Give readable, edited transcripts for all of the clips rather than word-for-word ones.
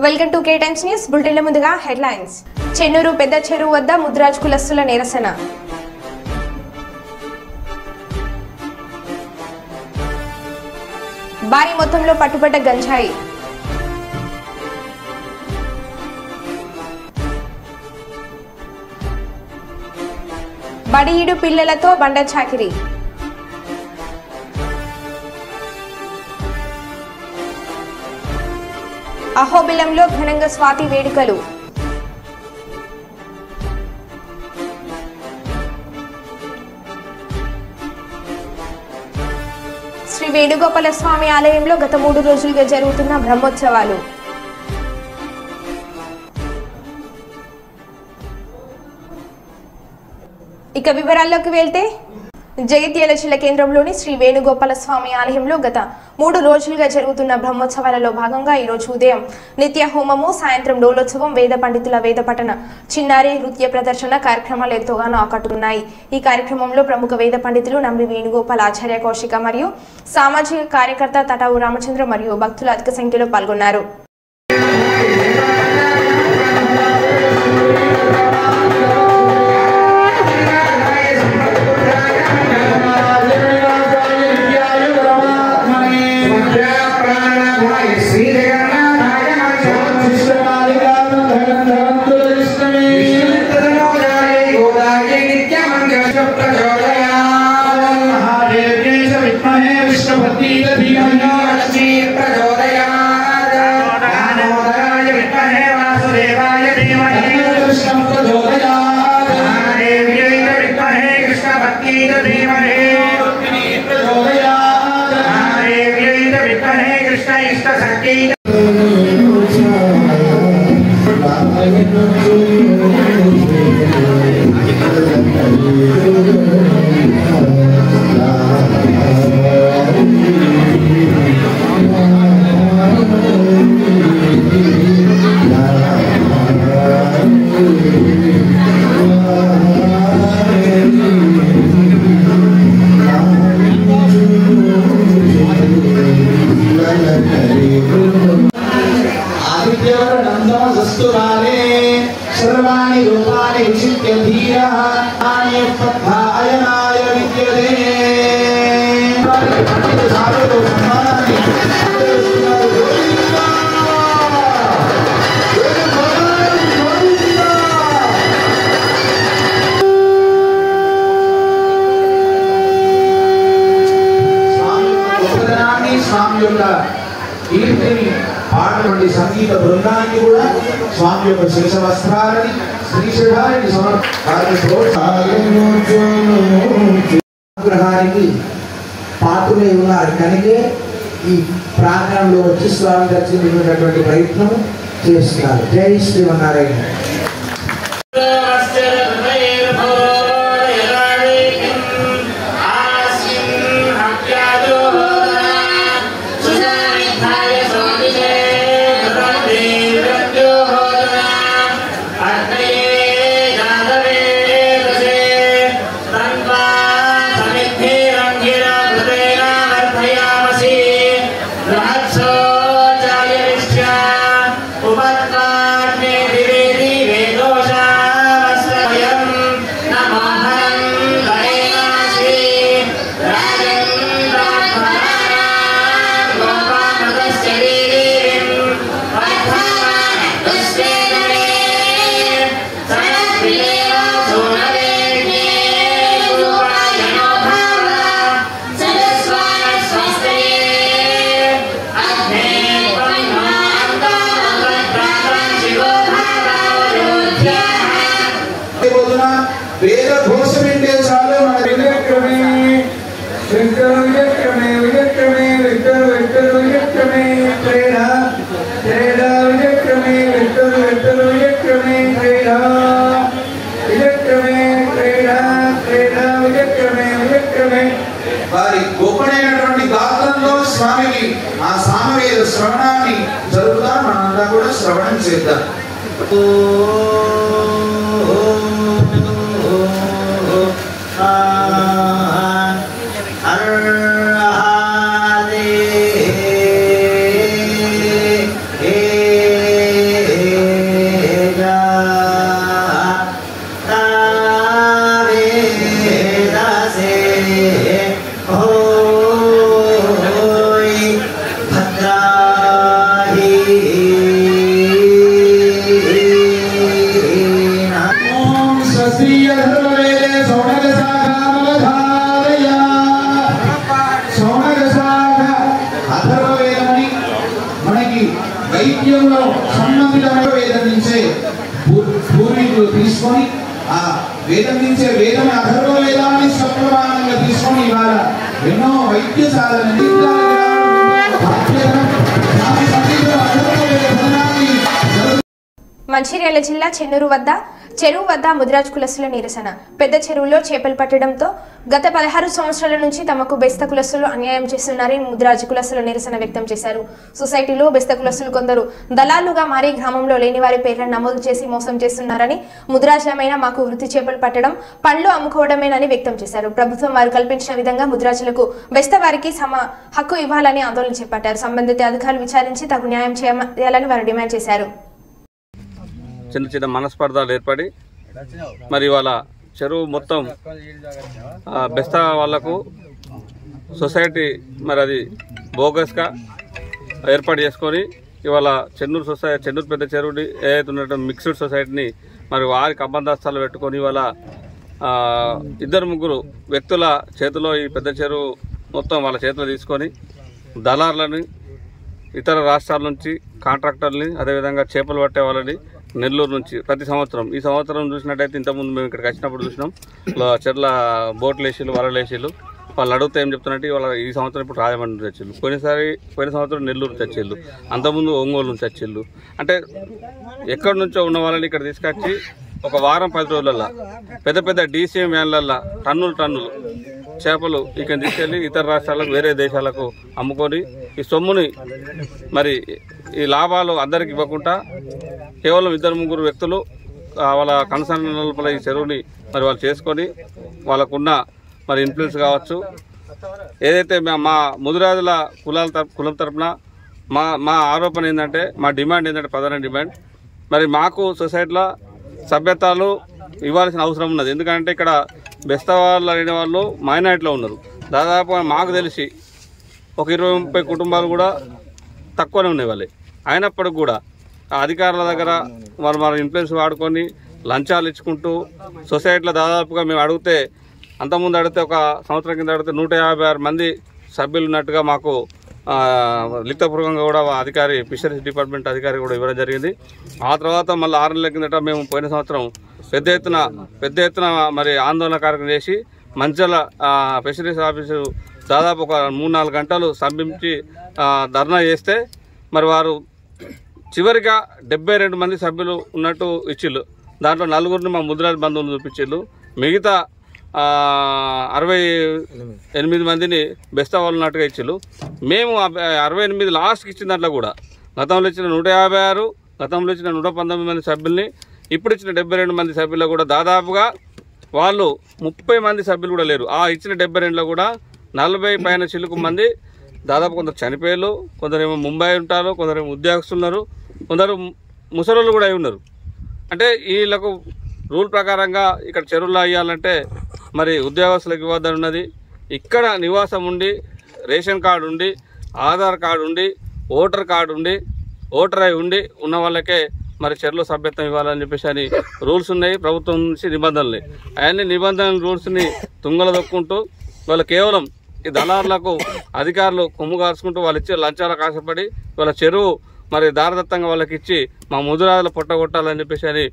Welcome to K Times news బులెటిన్ల ముందుగా headlines. Chennur పెద్ద చెరువు వద్ద ముద్రాజ్ కులస్తుల నిరసన. భారీ మొత్తంలో పట్టుబడ్డ గంజాయి. బడిఈడు పిల్లలతో బండ చాకిరీ. అహోబిలంలో ఘనంగా స్వాతి వేడుకలు. శ్రీ వేణుగోపాల స్వామి ఆలయంలో గత 3 రోజులుగా జరుగుతున్న బ్రహ్మోత్సవాలు. ఇక వివరాల్లోకి వెళ్తే జగిత్యాల జిల్లా కేంద్రంలోని శ్రీ వేణుగోపాల స్వామి ఆలయంలో గత 3 రోజులుగా జరుగుతున్న బ్రహ్మోత్సవాలలో భాగంగా ఈరోజు ఉదయం నిత్య హోమము, సాయంత్రం డోలోత్సవం, వేద పండితుల వేద పఠన, చిన్నారి నృత్య ప్రదర్శన కార్యక్రమాలు ఎంతోగానో ఆకట్టుకున్నాయి. ఈ కార్యక్రమంలో ప్రముఖ వేద పండితులు నంబి వేణుగోపాల ఆచార్య కౌశిక మరియు సామాజిక కార్యకర్త తటావు రామచంద్ర మరియు భక్తులు అధిక సంఖ్యలో పాల్గొన్నారు. పాటటువంటి సంగీత బృందానికి కూడా స్వామి యొక్క శేష వస్త్రాలని శ్రీశైలానికి సమర్పణకి పాత్రలే ఉన్నారు కనుక ఈ ప్రాంగణంలో వచ్చి స్వామి దర్శించుకునేటటువంటి ప్రయత్నం చేస్తున్నారు. జై శ్రీమన్నారాయణ. వారి గొప్పనైనటువంటి గాత్రంలో స్వామికి ఆ సామవేద శ్రవణాన్ని జరుగుతాం. మనంతా కూడా శ్రవణం చేద్దాం. వైద్యంలో సంబంధితమైన వేదం నుంచే పూర్వీకులు తీసుకొని ఆ వేదం నుంచే వేదం అధర్వ వేదాన్ని సప్రమాణంగా తీసుకొని ఇవాళ ఎన్నో వైద్యశాల మంచిర్యాల జిల్లా చెరువు వద్ద ముదిరాజ్ కులస్తుల నిరసన. పెద్ద చెరువులో చేపలు పట్టడంతో గత 16 సంవత్సరాల నుంచి తమకు బెస్త కులస్తులు అన్యాయం చేస్తున్నారని ముదిరాజ్ కులస్తుల నిరసన వ్యక్తం చేశారు. సొసైటీలో బెస్త కులస్తులు కొందరు దళాలుగా మారి గ్రామంలో లేని వారి పేర్లను నమోదు చేసి మోసం చేస్తున్నారని, ముదిరాజులమైన మాకు వృత్తి చేపలు పట్టడం పండ్లు అమ్ముకోవడమేనని వ్యక్తం చేశారు. ప్రభుత్వం వారు కల్పించిన విధంగా ముదిరాజులకు బెస్త వారికి హక్కు ఇవ్వాలని ఆందోళన చేపట్టారు. సంబంధిత అధికారులు విచారించి తగు న్యాయం చేయాలని వారు డిమాండ్ చేశారు. చిన్న చిన్న మనస్పర్ధలు ఏర్పడి మరి వాళ్ళ చెరువు మొత్తం బెస్తా వాళ్లకు సొసైటీ మరి అది బోగస్గా ఏర్పాటు చేసుకొని ఇవాళ చెన్నూరు పెద్ద చెరువుని ఏదైతే ఉన్నటువంటి మిక్స్డ్ సొసైటీని మరి వారికి అబంధస్తాలు పెట్టుకొని ఇవాళ 2-3 వ్యక్తుల చేతిలో ఈ పెద్ద చెరువు మొత్తం వాళ్ళ చేతిలో తీసుకొని దళారులని ఇతర రాష్ట్రాల నుంచి కాంట్రాక్టర్ని అదేవిధంగా చేపలు పట్టే వాళ్ళని నెల్లూరు నుంచి ప్రతి సంవత్సరం ఈ సంవత్సరం చూసినట్టయితే ఇంతకుముందు మేము ఇక్కడికి వచ్చినప్పుడు చూసినాం చెర్ల బోట్లు వేసిళ్ళు వలలు వేసిళ్ళు వాళ్ళు అడిగితే ఏం చెప్తున్నట్టు వాళ్ళ ఈ సంవత్సరం ఇప్పుడు రాజమండ్రి చచ్చిళ్ళు పోయిన సంవత్సరం నెల్లూరు చచ్చిళ్ళు అంతకుముందు ఒంగోలు నుంచి చచ్చిళ్ళు అంటే ఎక్కడి నుంచో ఉన్న వాళ్ళని ఇక్కడ తీసుకొచ్చి ఒక వారం 10 రోజులల్లో పెద్ద పెద్ద DCM వ్యాన్లల్లో టన్నులు చేపలు ఇక్కడ తీసుకెళ్లి ఇతర రాష్ట్రాలకు వేరే దేశాలకు అమ్ముకొని ఈ సొమ్ముని మరి ఈ లాభాలు అందరికి ఇవ్వకుండా కేవలం 2-3 వ్యక్తులు వాళ్ళ కన్సర్న్ లోపల ఈ చెరువుని మరి వాళ్ళు చేసుకొని వాళ్ళకున్న మరి ఇన్ఫ్లుయెన్స్ కావచ్చు ఏదైతే మా ముదిరాజుల కులం తరపున మా ఆరోపణ ఏంటంటే మా డిమాండ్ ఏంటంటే ప్రధాన డిమాండ్ మరి మాకు సొసైటీలో సభ్యతలు ఇవ్వాల్సిన అవసరం ఉన్నది. ఎందుకంటే ఇక్కడ బెస్తవాళ్ళు అనే వాళ్ళు మైనారిటీలో ఉన్నారు. దాదాపు మాకు తెలిసి ఒక 20-30 కుటుంబాలు కూడా తక్కువనే ఉన్నాయి వాళ్ళే. అయినప్పటికి కూడా అధికారుల దగ్గర మన ఇన్ఫ్లుయెన్స్ వాడుకొని లంచాలు ఇచ్చుకుంటూ సొసైటీలో దాదాపుగా మేము అడిగితే అంతకుముందు అడిగితే ఒక సంవత్సరం కింద అడిగితే 156 మంది సభ్యులు ఉన్నట్టుగా మాకు లిఖితపూర్వకంగా కూడా అధికారి ఫిషరీస్ డిపార్ట్మెంట్ అధికారి కూడా ఇవ్వడం జరిగింది. ఆ తర్వాత మళ్ళీ 6 నెలల కిందట మేము పోయిన సంవత్సరం పెద్ద ఎత్తున మరి ఆందోళన కార్యక్రమం చేసి మంచిర్యాల ఫిషరీస్ ఆఫీసు దాదాపు ఒక 3-4 గంటలు స్తంభించి ధర్నా చేస్తే మరి వారు చివరిగా 72 మంది సభ్యులు ఉన్నట్టు ఇచ్చిళ్ళు. దాంట్లో 4 మా ముదిరాజ్ బంధువులు చూపించిళ్ళు. మిగతా 68 మందిని బెస్తా వాళ్ళు ఉన్నట్టుగా ఇచ్చిళ్ళు. మేము 68 లాస్ట్కి ఇచ్చిన దాంట్లో కూడా గతంలో ఇచ్చిన 156 గతంలో ఇచ్చిన 119 మంది సభ్యుల్ని ఇప్పుడు ఇచ్చిన 72 మంది సభ్యులు కూడా దాదాపుగా వాళ్ళు 30 మంది సభ్యులు కూడా లేరు. ఆ ఇచ్చిన 72లో కూడా 40 పైన చిలుకు మంది దాదాపు కొందరు చనిపోయారు, కొందరేమో ముంబై ఉంటారు, కొందరేమో ఉద్యోగస్తులు ఉన్నారు, కొందరు ముసలోళ్ళు కూడా అయి ఉన్నారు. అంటే వీళ్ళకు రూల్ ప్రకారంగా ఇక్కడ చెరువుల్లో అయ్యాలంటే మరి ఉద్యోగస్తులకు ఇవ్వద్దని ఉన్నది. ఇక్కడ నివాసం ఉండి రేషన్ కార్డు ఉండి ఆధార్ కార్డు ఉండి ఓటర్ అయి ఉండి ఉన్న వాళ్ళకే మరి చెరువులో సభ్యత్వం ఇవ్వాలని చెప్పేసి అని రూల్స్ ఉన్నాయి. ప్రభుత్వం నుంచి నిబంధనలు అవన్నీ నిబంధనల రూల్స్ని తుంగలు దొక్కుంటూ వాళ్ళు కేవలం ఈ దళారులకు అధికారులు కొమ్ము కాల్చుకుంటూ వాళ్ళు ఇచ్చే లంచాలకు ఆశపడి వాళ్ళ చెరువు మరి దారదత్తంగా వాళ్ళకి ఇచ్చి మా ముదిరాజులు పొట్టగొట్టాలని చెప్పేసి అని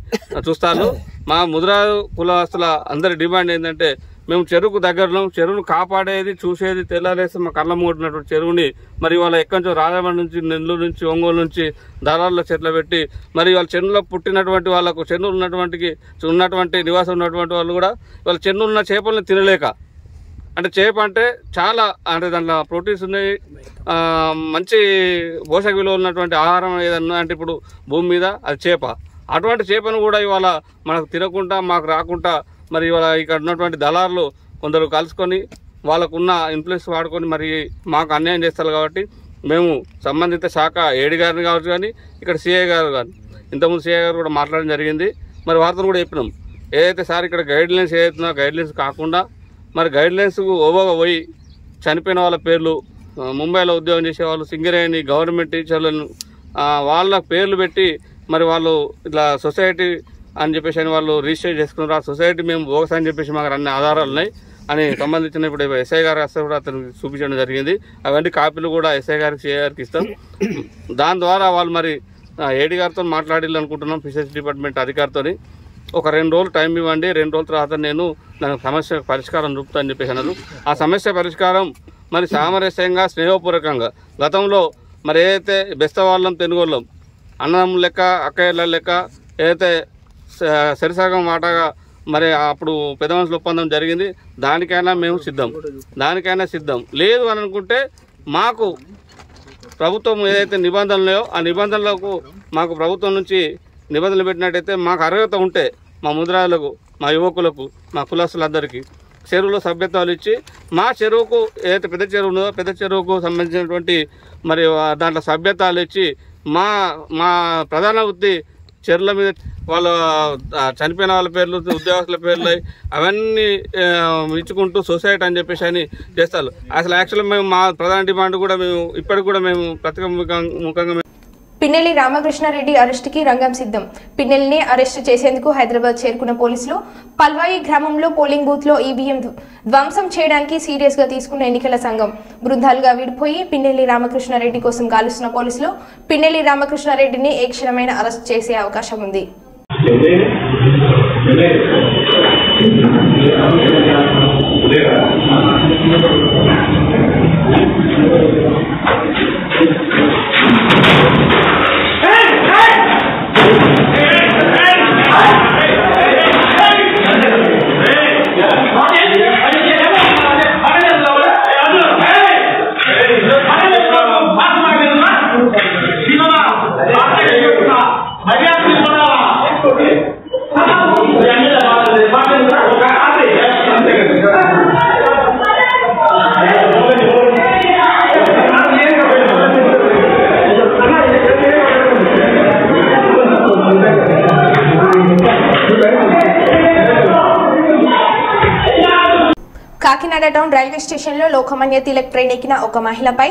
చూస్తారు. మా ముదిరాజు కులస్తుల అందరి డిమాండ్ ఏంటంటే మేము చెరువుకు దగ్గరలో చెరువును కాపాడేది చూసేది తెల్లారేసి మా కళ్ళ మూడినటువంటి చెరువుని మరి వాళ్ళ ఎక్కడి నుంచో రాజమండ్రి నుంచి నెల్లూరు నుంచి ఒంగోలు నుంచి దళారుల చెట్లు పెట్టి మరి వాళ్ళ చెన్నులో పుట్టినటువంటి వాళ్ళకు చెన్నులు ఉన్నటువంటి నివాసం ఉన్నటువంటి వాళ్ళు కూడా వాళ్ళ చెన్నున్న చేపలను తినలేక అంటే చేప అంటే చాలా అంటే దాంట్లో ప్రోటీన్స్ ఉన్నాయి, మంచి పోషక విలువ ఉన్నటువంటి ఆహారం ఏదన్నా అంటే ఇప్పుడు భూమి మీద అది చేప. అటువంటి చేపను కూడా ఇవాళ మనకు తినకుండా మాకు రాకుండా మరి ఇవాళ ఇక్కడ ఉన్నటువంటి దళారులు కొందరు కలుసుకొని వాళ్ళకున్న ఇన్ఫ్లుయెన్స్ వాడుకొని మరి మాకు అన్యాయం చేస్తారు. కాబట్టి మేము సంబంధిత శాఖ ఏడి గారిని కావచ్చు కానీ ఇక్కడ సిఐ గారు కానీ ఇంతకుముందు సిఐ గారు కూడా మాట్లాడడం జరిగింది. మరి వార్తలు కూడా చెప్పినాం ఏదైతే సార్ ఇక్కడ గైడ్లైన్స్ ఏదైతుందో గైడ్లైన్స్ కాకుండా మరి గైడ్లైన్స్కు ఓవోగా పోయి చనిపోయిన వాళ్ళ పేర్లు ముంబైలో ఉద్యోగం చేసేవాళ్ళు సింగరేణి గవర్నమెంట్ టీచర్లను వాళ్ళ పేర్లు పెట్టి మరి వాళ్ళు ఇట్లా సొసైటీ అని చెప్పేసి అని వాళ్ళు రిజిస్టర్ చేసుకున్నారు. ఆ సొసైటీ మేము బోగస్ అని చెప్పేసి మాకు అన్ని ఆధారాలు ఉన్నాయి అని సంబంధించిన ఇప్పుడు ఎస్ఐ గారు వస్తే కూడా అతను చూపించడం జరిగింది. అవన్నీ కాపీలు కూడా ఎస్ఐ గారికి సిఐ గారికి ఇస్తాం. దాని ద్వారా వాళ్ళు మరి ఏడీ గారితో మాట్లాడాలనుకుంటున్నాం, ఫిషరీస్ డిపార్ట్మెంట్ అధికారితో. ఒక 2 రోజులు టైం ఇవ్వండి, 2 రోజుల తర్వాత నేను దానికి సమస్య పరిష్కారం చూపుతా అని చెప్పేసి అన్నారు. ఆ సమస్య పరిష్కారం మరి సామరస్యంగా, స్నేహపూర్వకంగా గతంలో మరి ఏదైతే బెస్తవాళ్ళం తెనుగోళ్ళం అన్నం లెక్క అక్కయ్యల లెక్క ఏదైతే సరిసగం వాటాగా మరి అప్పుడు పెద్ద మనుషుల ఒప్పందం జరిగింది, దానికైనా మేము సిద్ధం లేదు అని అనుకుంటే మాకు ప్రభుత్వం ఏదైతే నిబంధనలు లేవో ఆ నిబంధనలకు మాకు ప్రభుత్వం నుంచి నిబంధనలు పెట్టినట్టయితే మాకు అర్హత ఉంటే మా ముద్రాలకు, మా యువకులకు, మా కులస్తులందరికీ చెరువులో సభ్యత్వాలు ఇచ్చి మా చెరువుకు ఏదైతే పెద్ద చెరువు ఉన్నదో పెద్ద చెరువుకు సంబంధించినటువంటి మరి దాంట్లో సభ్యత్వాలు ఇచ్చి మా ప్రధాన వృత్తి చెరువుల మీద వాళ్ళ చనిపోయిన వాళ్ళ పేర్లు, ఉద్యోగస్తుల పేర్లు అవన్నీ ఇచ్చుకుంటూ సొసైటీ అని చెప్పేసి అని చేస్తారు. అసలు యాక్చువల్గా మేము మా ప్రధాన డిమాండ్ కూడా మేము ఇప్పటికి కూడా మేము ప్రతిముఖంగా పిన్నెల్లి రామకృష్ణారెడ్డి అరెస్టుకి రంగం సిద్ధం. పిన్నెల్లిని అరెస్టు చేసేందుకు హైదరాబాద్ చేరుకున్న పోలీసులు పల్వాయి గ్రామంలో పోలింగ్ బూత్ లో ఈవీఎం ధ్వంసం చేయడానికి సీరియస్ గా తీసుకున్న ఎన్నికల సంఘం బృందాలుగా విడిపోయి పిన్నెల్లి రామకృష్ణారెడ్డి కోసం గాలిస్తున్న పోలీసులు పిన్నెల్లి రామకృష్ణారెడ్డిని ఏ క్షణమైన అరెస్ట్ చేసే అవకాశం ఉంది. కాకినాడ టౌన్ రైల్వే స్టేషన్లో లోకమాన్య తిలక్ ట్రైన్ ఎక్కిన ఒక మహిళపై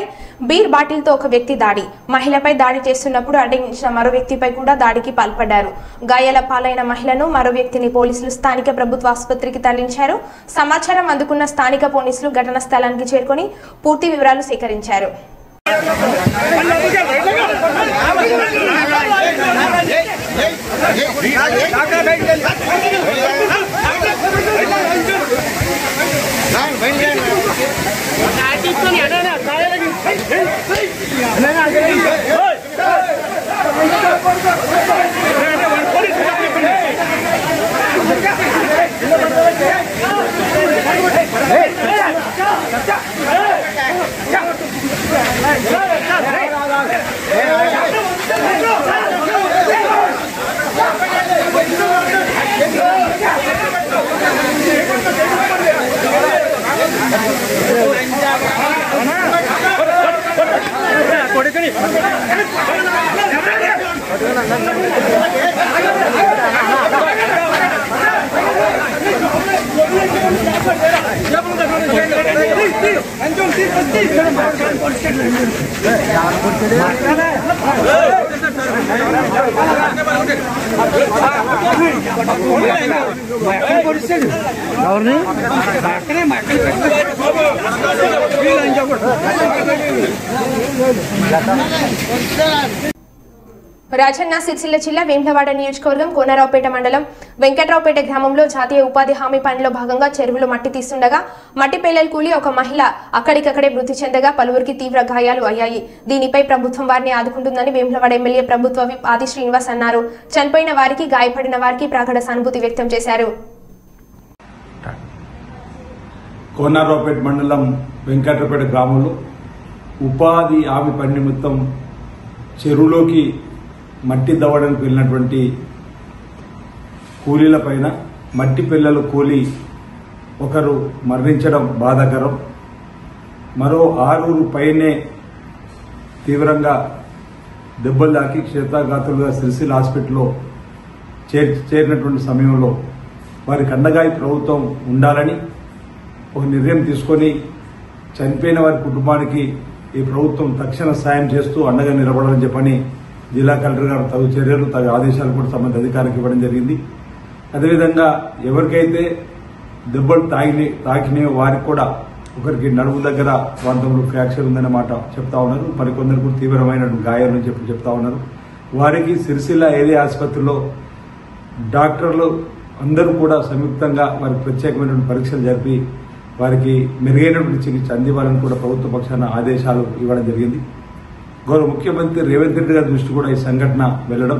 బీర్ బాటిల్తో ఒక వ్యక్తి దాడి. మహిళపై దాడి చేస్తున్నప్పుడు అడ్డగించిన మరో వ్యక్తిపై కూడా దాడికి పాల్పడ్డారు. గాయాల పాలైన మహిళను, మరో వ్యక్తిని పోలీసులు స్థానిక ప్రభుత్వ ఆసుపత్రికి తరలించారు. సమాచారం అందుకున్న స్థానిక పోలీసులు ఘటనా స్థలానికి చేరుకొని పూర్తి వివరాలు సేకరించారు. రాజన్న సిరిసిల్ల జిల్లా వేములవాడ నియోజకవర్గం కోనరావుపేట మండలం వెంకట్రావుపేట గ్రామంలో జాతీయ ఉపాధి హామీ పనిలో భాగంగా చెరువులో మట్టి తీస్తుండగా మట్టి పేలలు కూలి ఒక మహిళ అక్కడికక్కడే మృతి చెందగా పలువురికి తీవ్ర గాయాలు అయ్యాయి. దీనిపై ప్రభుత్వం వారిని ఆదుకుంటుందని వేములవాడ ఎమ్మెల్యే ప్రభుత్వ విప్ ఆది శ్రీనివాస్ అన్నారు. చనిపోయిన వారికి, గాయపడిన వారికి ప్రగాఢ సానుభూతి వ్యక్తం చేశారు. కోనరావుపేట మండలం వెంకట్రావుపేట గ్రామంలో ఉపాధి హామీ పని నిమిత్తం చెరువులోకి మట్టి దవ్వడానికి వెళ్ళినటువంటి కూలీల పైన మట్టి పిల్లలు కూలి ఒకరు మరణించడం బాధాకరం. మరో 6 పైనే తీవ్రంగా దెబ్బలు తాకి క్షేత్రఘాతులుగా సిరిసిల్ల హాస్పిటల్లో చేరినటువంటి సమయంలో వారికి అండగా ప్రభుత్వం ఉండాలని ఒక నిర్ణయం తీసుకొని చనిపోయిన వారి కుటుంబానికి ఈ ప్రభుత్వం తక్షణ సాయం చేస్తూ అండగా నిలబడాలని చెప్పని జిల్లా కలెక్టర్ గారు తగు చర్యలు, తగు ఆదేశాలు కూడా సంబంధిత అధికారికి ఇవ్వడం జరిగింది. అదేవిధంగా ఎవరికైతే దెబ్బలు తాకినాయో వారికి కూడా ఒకరికి నడుము దగ్గర ప్రాంతంలో ఫ్రాక్చర్ ఉందన్న మాట చెప్తా ఉన్నారు. మరికొందరు కూడా తీవ్రమైన గాయాలని చెప్తా ఉన్నారు. వారికి సిరిసిల్ల ఏరియా ఆసుపత్రిలో డాక్టర్లు అందరూ కూడా సంయుక్తంగా వారికి ప్రత్యేకమైనటువంటి పరీక్షలు జరిపి వారికి మెరుగైనటువంటి చికిత్స అందివ్వాలని కూడా ప్రభుత్వ పక్షాన ఆదేశాలు ఇవ్వడం జరిగింది. గౌరవ ముఖ్యమంత్రి రేవంత్ రెడ్డి గారి దృష్టి కూడా ఈ సంఘటన వెళ్లడం,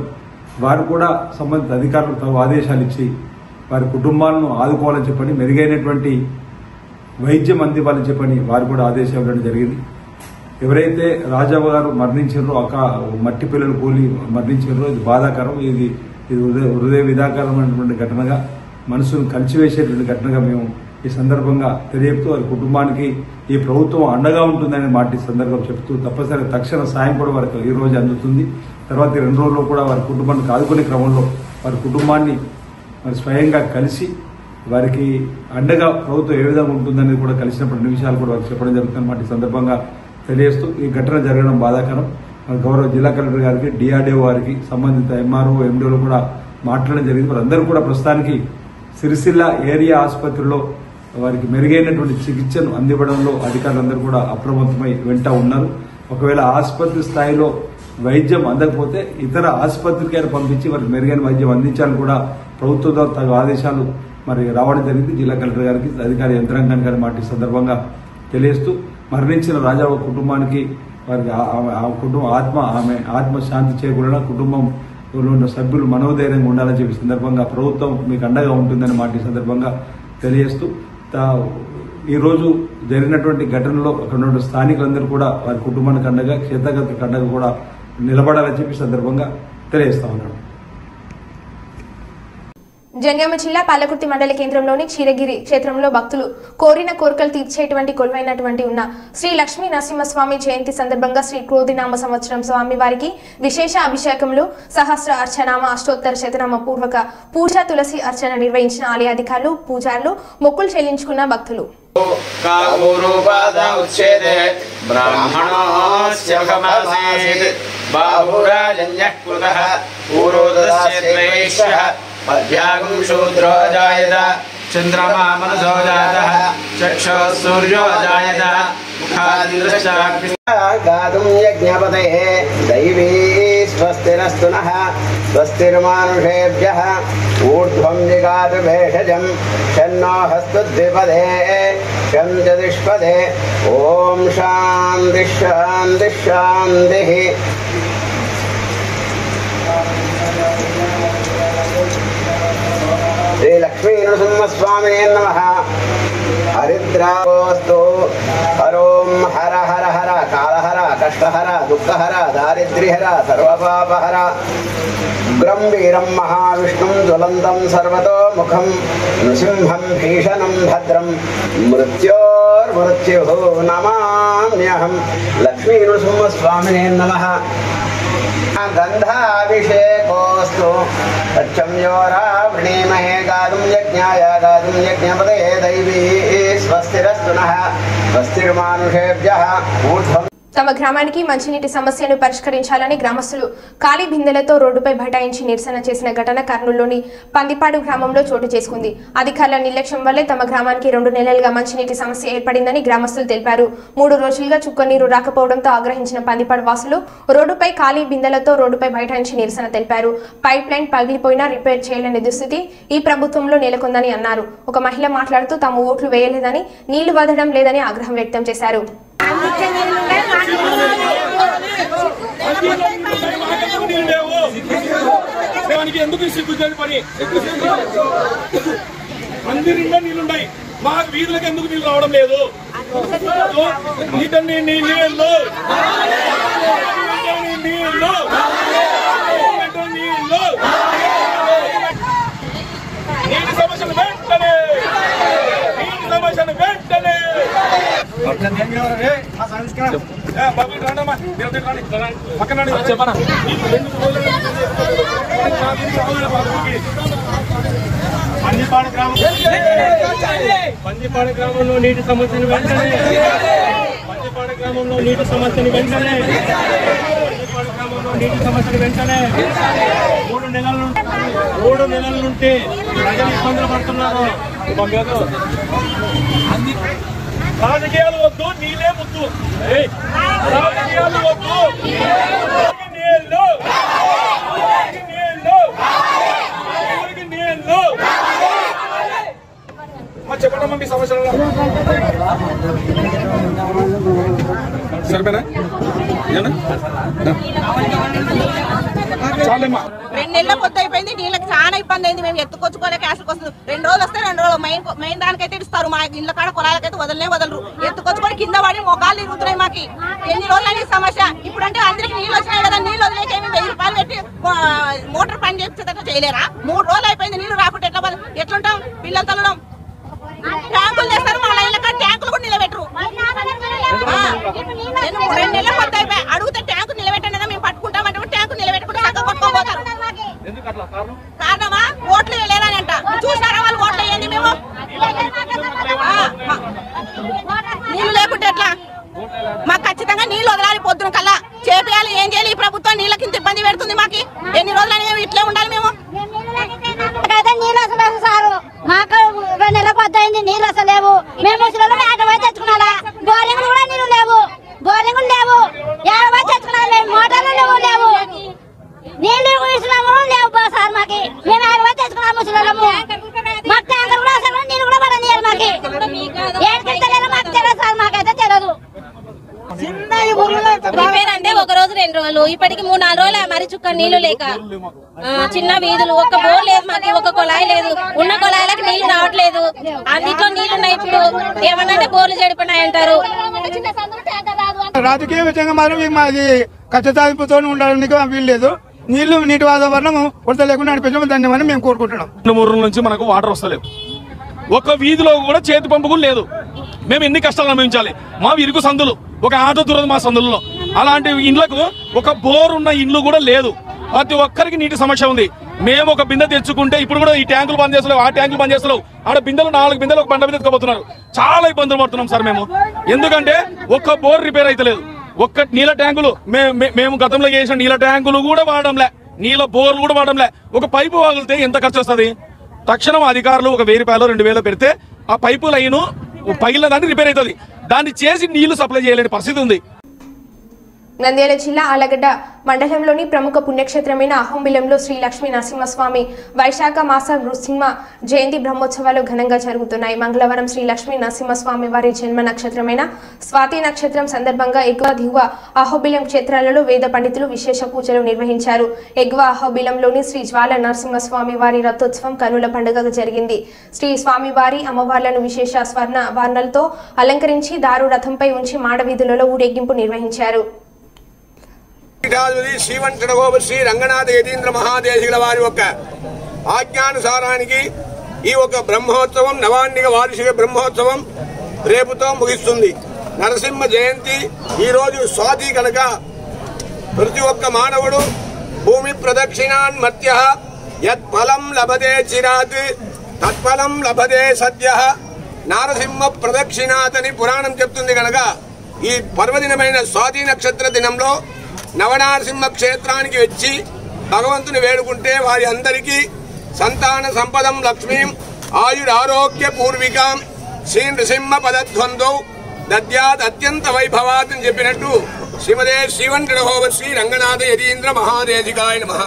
వారు కూడా సంబంధిత అధికారులకు తమ ఆదేశాలు ఇచ్చి వారి కుటుంబాలను ఆదుకోవాలని చెప్పని మెరుగైనటువంటి వైద్యం అందివ్వాలని చెప్పని వారు కూడా ఆదేశాలు ఇవ్వడం జరిగింది. ఎవరైతే రాజావ గారు మరణించారో మట్టి పిల్లలు కూలి మరణించారో ఇది బాధాకరం. ఇది హృదయ విదాకరమైనటువంటి ఘటనగా మనసును కలిసివేసేటువంటి ఘటనగా మేము ఈ సందర్భంగా తెలియజేస్తూ వారి కుటుంబానికి ఈ ప్రభుత్వం అండగా ఉంటుందని మాట ఈ సందర్భం చెప్తూ తప్పనిసరిగా తక్షణ సాయం కూడా వారికి ఈ రోజు అందుతుంది. తర్వాత 2 రోజుల్లో కూడా వారి కుటుంబాన్ని ఆదుకునే క్రమంలో వారి కుటుంబాన్ని మరి స్వయంగా కలిసి వారికి అండగా ప్రభుత్వం ఏ విధంగా ఉంటుందనేది కూడా కలిసినప్పుడు విషయాలు కూడా వారికి చెప్పడం జరుగుతుందన్నమాట ఈ సందర్భంగా తెలియజేస్తూ ఈ ఘటన జరగడం బాధాకరం. గౌరవ జిల్లా కలెక్టర్ గారికి, డిఆర్డీఓ వారికి, సంబంధిత ఎంఆర్ఓ ఎండిఓలు కూడా మాట్లాడడం జరిగింది. వారందరూ కూడా ప్రస్తుతానికి సిరిసిల్ల ఏరియా ఆసుపత్రిలో వారికి మెరుగైనటువంటి చికిత్సను అందివ్వడంలో అధికారులందరూ కూడా అప్రమత్తమై వెంట ఉన్నారు. ఒకవేళ ఆసుపత్రి స్థాయిలో వైద్యం అందకపోతే ఇతర ఆసుపత్రికైనా పంపించి వారికి మెరుగైన వైద్యం అందించాలని కూడా ప్రభుత్వంతో తగు ఆదేశాలు మరి రావడం జరిగింది. జిల్లా కలెక్టర్ గారికి, అధికారి యంత్రాంగానికి గారి మాట సందర్భంగా తెలియజేస్తూ మరణించిన రాజావ కుటుంబానికి వారికి ఆమె ఆత్మ శాంతి చేకూరడా కుటుంబంలో ఉన్న సభ్యులు మనోధైర్యంగా ఉండాలని చెప్పి సందర్భంగా ప్రభుత్వం మీకు అండగా ఉంటుందని మాట సందర్భంగా తెలియజేస్తూ ఈ రోజు జరిగినటువంటి ఘటనలో అక్కడ ఉన్న స్థానికులందరూ కూడా వారి కుటుంబానికి అండగా, క్షేత్రగతికి అండగా కూడా నిలబడాలని చెప్పి సందర్భంగా తెలియజేస్తా ఉన్నాడు. జనగామ జిల్లా పాలకుర్తి మండల కేంద్రంలోని క్షీరగిరి క్షేత్రంలో భక్తులు కోరిన కోరికలు తీర్చేటువంటి కొలువైనటువంటి ఉన్న శ్రీ లక్ష్మీ నరసింహస్వామి జయంతి సందర్భంగా శ్రీ క్రోధినామ సంవత్సరం స్వామి వారికి విశేష అభిషేకంలో సహస్ర అర్చనామ అష్టోత్తర శతనామ పూర్వక పూజ తులసి అర్చన నిర్వహించిన ఆలయ అధికారులు, పూజారులు, మొక్కులు చెల్లించుకున్న భక్తులు. पद्यागुं शूद्रो जायत चन्द्रमा मनसो जातः चक्षुः सूर्यो जायत गातुं यज्ञपतये दैवी स्वस्तिरस्तु नः स्वस्तिर्मानुषेभ्यः ऊर्ध्वं जिगातु भेषजं शन्नो हस्तुद्विपदे शं चतुष्पदे ॐ शान्तिः शान्तिः शान्तिः. श्री लक्ष्मी नृसिंहस्वामिने नमः. हरिद्रास्तु हरों हर हर हर कालहर कष्टहर दुःखहर दारिद्र्यहर सर्वपापहर उग्रं वीरं महाविष्णुं ज्वलन्तं सर्वतोमुखं नृसिंहं भीषणं भद्रं मृत्योर्मृत्युः नमाम्यहं. लक्ष्मी नृसिंहस्वामिने नमः. गन्धाभिषेकोऽस्तु तच्छं योरावृणीमहे गातुं यज्ञाय गातुं यज्ञपतये दैवी स्वस्तिरस्तु नः स्वस्तिर्मानुषेभ्यः ऊर्ध्वं. తమ గ్రామానికి మంచినీటి సమస్యను పరిష్కరించాలని గ్రామస్తులు ఖాళీ బిందెలతో రోడ్డుపై బైఠాయించి నిరసన చేసిన ఘటన కర్నూలులోని పందిపాడు గ్రామంలో చోటు చేసుకుంది. అధికారుల నిర్లక్ష్యం వల్లే తమ గ్రామానికి 2 నెలలుగా మంచినీటి సమస్య ఏర్పడిందని గ్రామస్తులు తెలిపారు. 3 రోజులుగా చుక్క నీరు రాకపోవడంతో ఆగ్రహించిన పందిపాడు వాసులు రోడ్డుపై ఖాళీ బిందెలతో రోడ్డుపై బైఠాయించి నిరసన తెలిపారు. పైప్ లైన్ పగిలిపోయినా రిపేర్ చేయలేని దుస్థితి ఈ ప్రభుత్వంలో నెలకొందని అన్నారు. ఒక మహిళ మాట్లాడుతూ తాము ఓట్లు వేయలేదని, నీళ్లు వదలడం లేదని ఆగ్రహం వ్యక్తం చేశారు. మందిరంలో నీళ్ళున్నాయి, మాకు వీధులకు ఎందుకు నీళ్ళు రావడం లేదు? నీళ్ళు నీటి సమస్యను వెంటనే చెప్పనా? పందిపాడు గ్రామంలో నీటి సమస్యను వెంటనే పందిపాడు గ్రామంలో నీటి సమస్యను వెంటనే 3 నెలల నుండి ప్రజలు ఇబ్బందులు పడుతున్నారు. రాజకీయాలు వద్దు, నీళ్ళే ముద్దు. రాజకీయాలు వద్దు, నీళ్ళు రెండు నెలల పొద్దు అయిపోయింది. నీళ్ళకి చాలా ఇబ్బంది అయింది. మేము ఎత్తుకొచ్చుకోలేక క్యాష్ వస్తుంది. 2 రోజులు వస్తే 2 రోజులు మెయిన్ దానికైతే ఇస్తారు. మా ఇళ్ళ కాడ కులాలకైతే వదలరు. ఎత్తుకొచ్చుకొని కింద పడి మొగాలు తిరుగుతున్నాయి. మాకు ఎన్ని రోజులు అనేది సమస్య. ఇప్పుడు అంటే అందరికి నీళ్ళు వచ్చినాయి కదా, నీళ్ళు వదిలేక 1000 రూపాయలు పెట్టి మోటార్ పని చేసేటట్టు చేయలేరా? 3 రోజులు అయిపోయింది. నీళ్ళు రాకుంటే ఎట్లుంటాం? పిల్లలు తల్లడం ట్యాంకులు చేస్తారు. మా ఇళ్ళ కాడ ట్యాంకులు కూడా నిలబెట్టరు. 2 నెలల పొద్దు అయిపోయి అడిగితే ట్యాంకు నిలబెట్టండి మేము పట్టుకుంటామంటే ట్యాంకు నిలబెట్టుకుంటే చక్కగా కొట్టుకోపోతారు. కారణమా? ఓట్లు వేయలేదని అంట. చూసారా వాళ్ళు ఓట్లు వేయండి? మేము నీళ్ళు లేకుంటే ఎట్లా? మాకు ఖచ్చితంగా నీళ్ళు వదలాలి. పొద్దున కల్లా చేపియాలి. ఏం చేయాలి? ఈ ప్రభుత్వం నీళ్ళకి ఇంత ఇబ్బంది పెడుతుంది. మాకు ఎన్ని రోజులని మేము ఇట్లే ఉండాలి? మేము నీళ్ళు అసలు సారు మాకు 2 నెలల పొద్దు అయింది. నీళ్ళు అసలు లేవు. మేము ముసలి మేక పోయి తెచ్చుకున్నారా? బోరింగ్లు కూడా నీళ్ళు లేవు. బోరింగ్లు లేవు. ఏడవ తెచ్చుకున్నాం. మేము మోటార్లు లేవు. నీళ్ళు ఇస్తున్నాము లేవు సార్. మాకు మేము ఏడవ తెచ్చుకున్నాము ముసలి. మాకు ట్యాంకర్ కూడా అసలు నీళ్ళు కూడా పడనియాలి. మాకు ఏడికి తెలియదు. మాకు తెలియదు సార్. మాకైతే తెలియదు. రిపేర్ అంటే 1 రోజు 2 రోజులు, ఇప్పటికి 3-4 రోజులు మరి చుక్క నీళ్లు లేక చిన్న వీధులు, ఒక్క బోర్ లేదు మాకు, ఒక కొలాయి లేదు. ఉన్న కొలాయిలకు నీళ్లు రావట్లేదు. అన్నిట్లో నీళ్లు ఉన్నాయి. ఇప్పుడు ఏమన్నా బోర్లు చెడిపోయినాయి అంటారు. రాజకీయ విషయంగా మాత్రం మాది ఖచ్చితంతో ఉండడానికి వీలు లేదు. నీళ్లు నీటి వాతావరణం కొరత లేకుండా నడిపించడం ధన్యవాదం మేము కోరుకుంటున్నాం. 3 రోజుల నుంచి మనకు వాటర్ వస్తలేవు. ఒక వీధిలో కూడా చేతి పంపు కూడా లేదు. మేము ఎన్ని కష్టాలు అనుభవించాలి? మా ఇరుకు సందులు, ఒక ఆటో దూరదు మా సందులలో. అలాంటి ఇండ్లకు ఒక బోర్ ఉన్న ఇండ్లు కూడా లేదు. ప్రతి ఒక్కరికి నీటి సమస్య ఉంది. మేము ఒక బిందె తెచ్చుకుంటే ఇప్పుడు కూడా ఈ ట్యాంకులు బంద్ చేస్తలేవు, ఆ ట్యాంకులు బంద్ చేస్తలేవు. ఆడ బిందెలు 4 బిందెలు ఒక బండ మీద ఎత్తుకోబోతున్నారు. చాలా ఇబ్బందులు పడుతున్నాం సార్ మేము. ఎందుకంటే ఒక్క బోర్ రిపేర్ అయితే ఒక్క నీళ్ళ ట్యాంకులు మేము గతంలో చేసిన నీళ్ళ ట్యాంకులు కూడా వాడడంలే, నీళ్ళ బోర్లు కూడా వాడడంలే. ఒక పైపు వాగితే ఎంత ఖర్చు వస్తుంది? తక్షణం అధికారులు ఒక 1000 రూపాయలు 2000 పెడితే ఆ పైపు లైన్ పగిలిన దాన్ని రిపేర్ అవుతుంది. దాన్ని చేసి నీళ్లు సప్లై చేయలేని పరిస్థితి ఉంది. నంద్యాల జిల్లా ఆలగడ్డ మండలంలోని ప్రముఖ పుణ్యక్షేత్రమైన అహోబిలంలో శ్రీ లక్ష్మీ నరసింహస్వామి వైశాఖ మాస నృసింహ జయంతి బ్రహ్మోత్సవాలు ఘనంగా జరుగుతున్నాయి. మంగళవారం శ్రీ లక్ష్మీ నరసింహస్వామి వారి జన్మ నక్షత్రమైన స్వాతి నక్షత్రం సందర్భంగా ఎగువ దిగువ అహోబిలం క్షేత్రాలలో వేద పండితులు విశేష పూజలు నిర్వహించారు. ఎగువ అహోబిలంలోని శ్రీ జ్వాల నరసింహస్వామి వారి రథోత్సవం కనుల పండుగగా జరిగింది. శ్రీ స్వామివారి అమ్మవార్లను విశేష స్వర్ణ వర్ణలతో అలంకరించి దారు రథంపై ఉంచి మాడవీధులలో ఊరేగింపు నిర్వహించారు. శ్రీ రంగనాథ యతీంద్ర మహాదేశికుల వారి యొక్క ఆజ్ఞానుసారానికి ఈ ఒక బ్రహ్మోత్సవం నవాన్నిక వార్షిక బ్రహ్మోత్సవం రేపుతో ముగిస్తుంది. నరసింహ జయంతి ఈ రోజు స్వాతి కనుక ప్రతి ఒక్క మానవుడు భూమి ప్రదక్షిణాన్ మత్య యత్ఫలం లభతే చిరాత్ తత్ఫలం లభతే సద్య నారసింహ ప్రదక్షిణాత్ అని పురాణం చెప్తుంది. కనుక ఈ పర్వదినమైన స్వాతి నక్షత్ర దినంలో నవనారసింహ క్షేత్రానికి వచ్చి భగవంతుని వేడుకుంటే వారి అందరికీ సంతాన సంపదం లక్ష్మీం ఆయురారోగ్య పూర్వికాం శ్రీ నృసింహ పదధ్వందౌ దద్యాత్ అత్యంత వైభవాత్ అని చెప్పినట్టు శ్రీమదే శ్రీవంకటహోమ శ్రీ రంగనాథ యతీంద్ర మహాదేశికాయ నమః.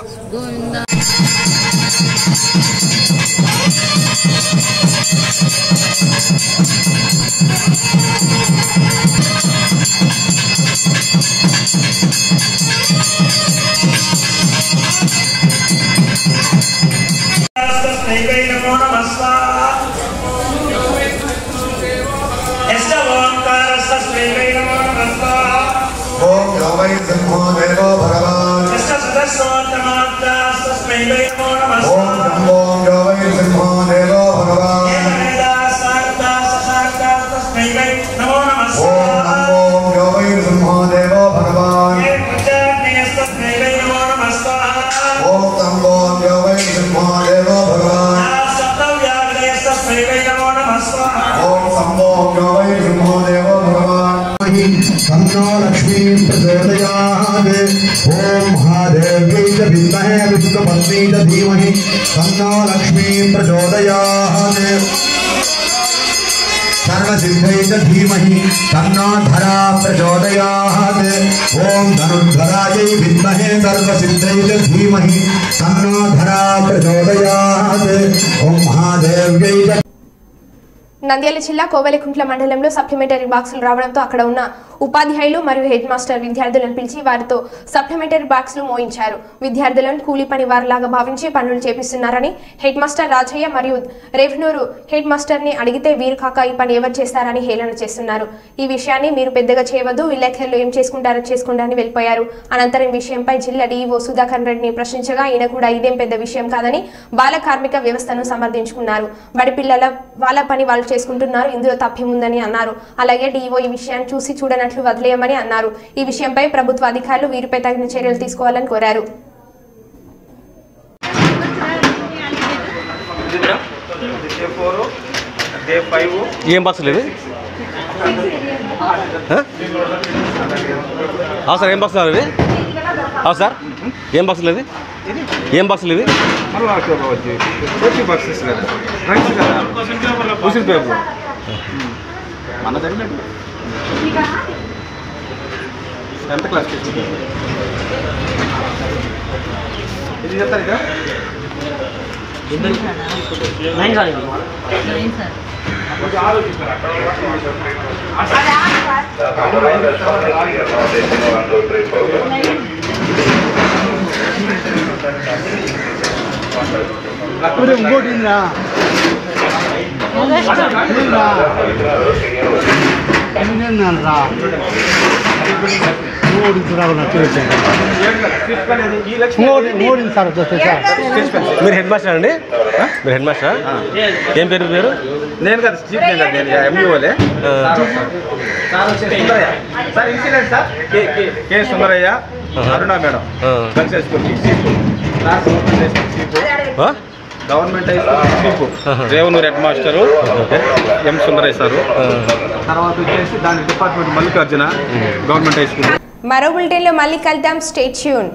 तन्नो लक्ष्मी प्रचोदयात् ओम महादेव्यै च विद्महे विष्णुपत्नी च धीमहि तन्नो लक्ष्मी प्रचोदयात् सर्वसिद्धै च धीमहि तन्नो धरा प्रचोदयात् ओम धनुर्धरायै विद्महे सर्वसिद्धै च धीमहि तन्नो धरा प्रचोदयात् ओम महादेव्यै च నంద్యాల జిల్లా కోవెలకుంట్ల మండలంలో సప్లిమెంటరీ బాక్సులు రావడంతో అక్కడ ఉన్న ఉపాధ్యాయులు మరియు హెడ్ మాస్టర్ విద్యార్థులను పిలిచి వారితో సప్లిమెంటరీ బాక్సులు మోయించారు. విద్యార్థులను కూలీ పని వారిలాగా భావించి పనులు చేపిస్తున్నారని హెడ్ మాస్టర్ రాజయ్య మరియు రేవనూరు హెడ్ మాస్టర్ ని అడిగితే వీరు కాక ఈ పని ఎవరు చేస్తారని హేళన చేస్తున్నారు. ఈ విషయాన్ని మీరు పెద్దగా చేయవద్దు, విలేకరులు ఏం చేసుకుంటారో చేసుకోండి వెళ్ళిపోయారు. అనంతరం విషయంపై జిల్లా డీఈఓ సుధాకర్ రెడ్డిని ప్రశ్నించగా ఈయన కూడా ఇదేం పెద్ద విషయం కాదని బాల కార్మిక వ్యవస్థను సమర్థించుకున్నారు. బడి పిల్లల వాళ్ళ పని వాళ్ళు చేసుకుంటున్నారు, ఇందులో తప్పేముందని అన్నారు. అలాగే డీఈఓ ఈ విషయాన్ని చూసి చూడనట్లు వదిలేయమని అన్నారు. ఈ విషయంపై ప్రభుత్వ అధికారులు వీరిపై తగిన చర్యలు తీసుకోవాలని కోరారు. ఏం బాక్సులు ఇవి? సార్ ఏం బాక్సులు ఇవి? సార్ ఏం బాక్సులు ఇవి? ఏం బాక్సులు ఇవి? ఎంత క్లాస్ ఇది చెప్తారు ఇక ఇంకోటి మీరు హెడ్ మాస్టర్ అండి? మీరు హెడ్ మాస్టర్? ఏం పేరు పేరు? నేను కదా చీఫ్, నేను ఎంఈఓలే sir. Incident sir K Sundaraiah, Aruna madam, girls high school government high school chief, Revanur head master M Sundaraiah sir. తర్వాత వచ్చేసి దాని department Mallikarjuna, government high school. మరో బులెటిన్లో మళ్ళీ కలుద్దాం. Stay tune.